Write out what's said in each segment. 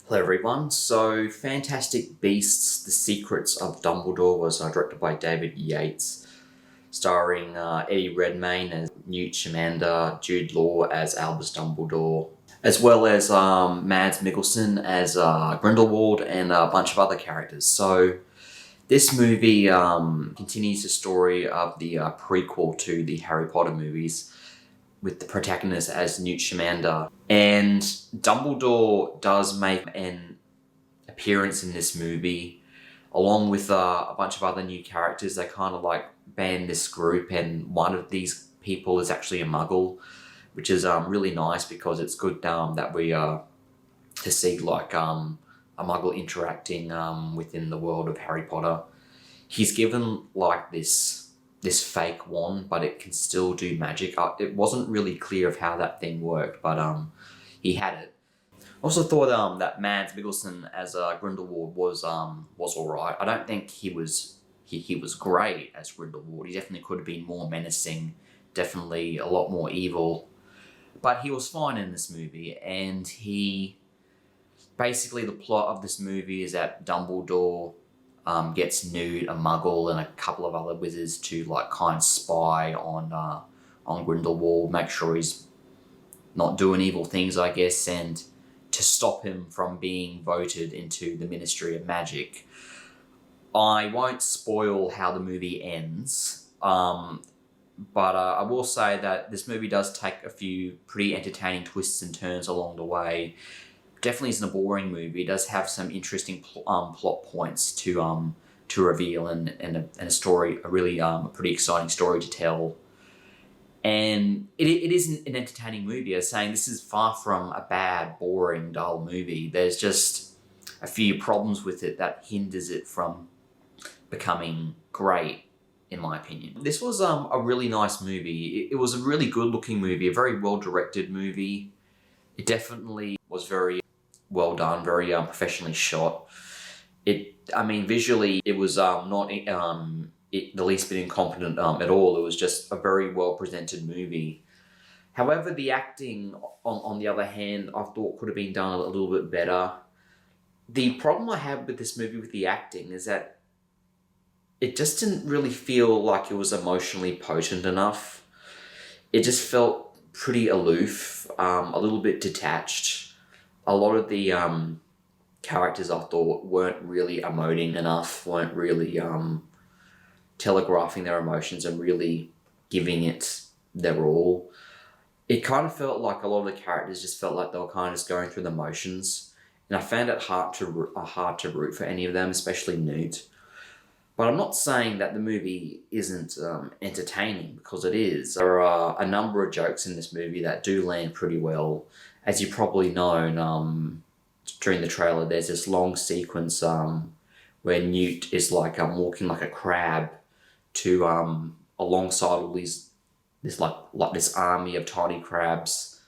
Hello everyone. So Fantastic Beasts: The Secrets of Dumbledore was directed by David Yates, starring Eddie Redmayne as Newt Scamander, Jude Law as Albus Dumbledore, as well as Mads Mikkelsen as Grindelwald and a bunch of other characters. So this movie continues the story of the prequel to the Harry Potter movies, with the protagonist as Newt Scamander. And Dumbledore does make an appearance in this movie, along with a bunch of other new characters. They kind of like band this group, and one of these people is actually a Muggle, which is really nice because it's good that we to see like a Muggle interacting within the world of Harry Potter. He's given like this fake wand, but it can still do magic. It wasn't really clear of how that thing worked, but he had it. I also thought that Mads Mikkelsen as Grindelwald was alright. I don't think he was great as Grindelwald. He definitely could have been more menacing, definitely a lot more evil, but he was fine in this movie. And basically the plot of this movie is that Dumbledore gets Newt, a Muggle, and a couple of other wizards to like kind of spy on Grindelwald, make sure he's not doing evil things, I guess, and to stop him from being voted into the Ministry of Magic. I won't spoil how the movie ends, but I will say that this movie does take a few pretty entertaining twists and turns along the way. Definitely isn't a boring movie. It does have some interesting plot points to reveal and a story, a really pretty exciting story to tell. And it is an entertaining movie. I was saying, this is far from a bad, boring, dull movie. There's just a few problems with it that hinders it from becoming great, in my opinion. This was a really nice movie. It was a really good looking movie, a very well directed movie. It definitely was very well done, very professionally shot. Visually, it was not the least bit incompetent at all. It was just a very well presented movie. However, the acting, on the other hand, I thought could have been done a little bit better. The problem I have with this movie with the acting is that it just didn't really feel like it was emotionally potent enough. It just felt pretty aloof, a little bit detached. A lot of the characters, I thought, weren't really emoting enough, weren't really telegraphing their emotions and really giving it their all. It kind of felt like a lot of the characters just felt like they were kind of just going through the motions, and I found it hard to root for any of them, especially Newt. But I'm not saying that the movie isn't entertaining, because it is. There are a number of jokes in this movie that do land pretty well. As you probably know, during the trailer, there's this long sequence where Newt is like walking like a crab to alongside all this army of tiny crabs,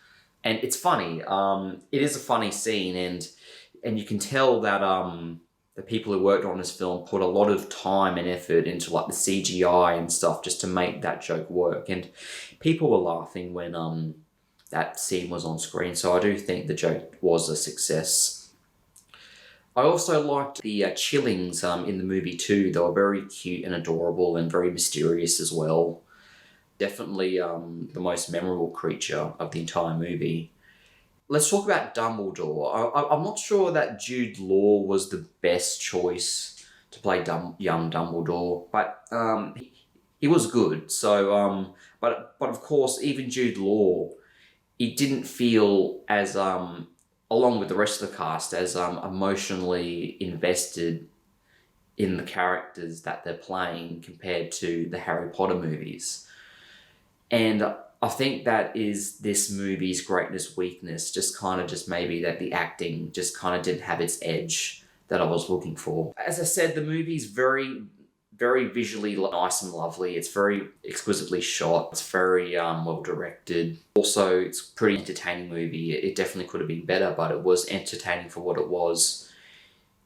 and it's funny. It is a funny scene, and you can tell that the people who worked on this film put a lot of time and effort into like the CGI and stuff just to make that joke work, and people were laughing when that scene was on screen. So I do think the joke was a success. I also liked the Chillings in the movie too. They were very cute and adorable and very mysterious as well. Definitely the most memorable creature of the entire movie. Let's talk about Dumbledore. I'm not sure that Jude Law was the best choice to play young Dumbledore, but he was good. So, but of course, even Jude Law, it didn't feel as along with the rest of the cast, as emotionally invested in the characters that they're playing compared to the Harry Potter movies. And I think that is this movie's greatness weakness, just maybe that the acting just kind of didn't have its edge that I was looking for. As I said, the movie's very, very visually nice and lovely. It's very exquisitely shot. It's very well directed. Also, it's a pretty entertaining movie. It definitely could have been better, but it was entertaining for what it was.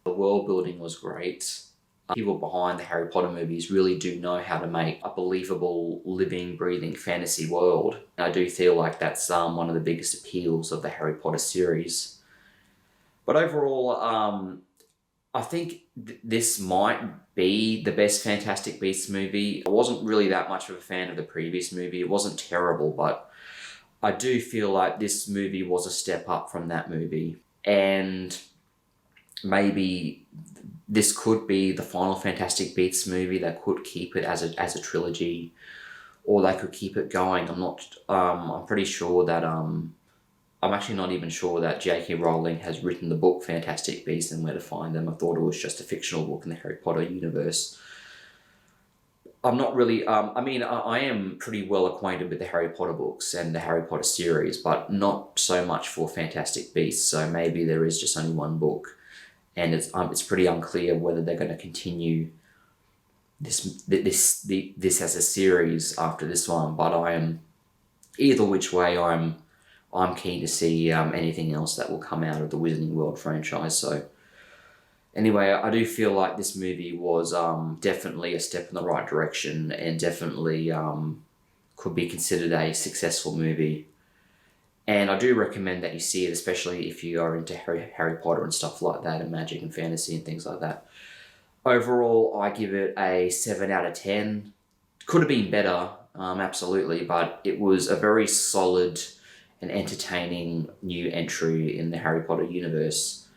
The world building was great. People behind the Harry Potter movies really do know how to make a believable, living, breathing fantasy world. I do feel like that's one of the biggest appeals of the Harry Potter series. But overall, I think this might be the best Fantastic Beasts movie. I wasn't really that much of a fan of the previous movie. It wasn't terrible, but I do feel like this movie was a step up from that movie. And maybe this could be the final Fantastic Beasts movie. They could keep it as a trilogy, or they could keep it going. I'm not. I'm pretty sure that. I'm actually not even sure that J.K. Rowling has written the book Fantastic Beasts and Where to Find Them. I thought it was just a fictional book in the Harry Potter universe. I'm not really. I mean, I am pretty well acquainted with the Harry Potter books and the Harry Potter series, but not so much for Fantastic Beasts. So maybe there is just only one book, and it's pretty unclear whether they're going to continue this as a series after this one. But I am either which way. I'm keen to see anything else that will come out of the Wizarding World franchise. So anyway, I do feel like this movie was definitely a step in the right direction, and definitely could be considered a successful movie. And I do recommend that you see it, especially if you are into Harry Potter and stuff like that, and magic and fantasy and things like that. Overall, I give it a 7 out of 10. Could have been better, absolutely, but it was a very solid and entertaining new entry in the Harry Potter universe.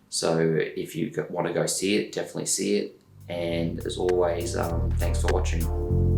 So if you want to go see it, definitely see it. And as always, thanks for watching.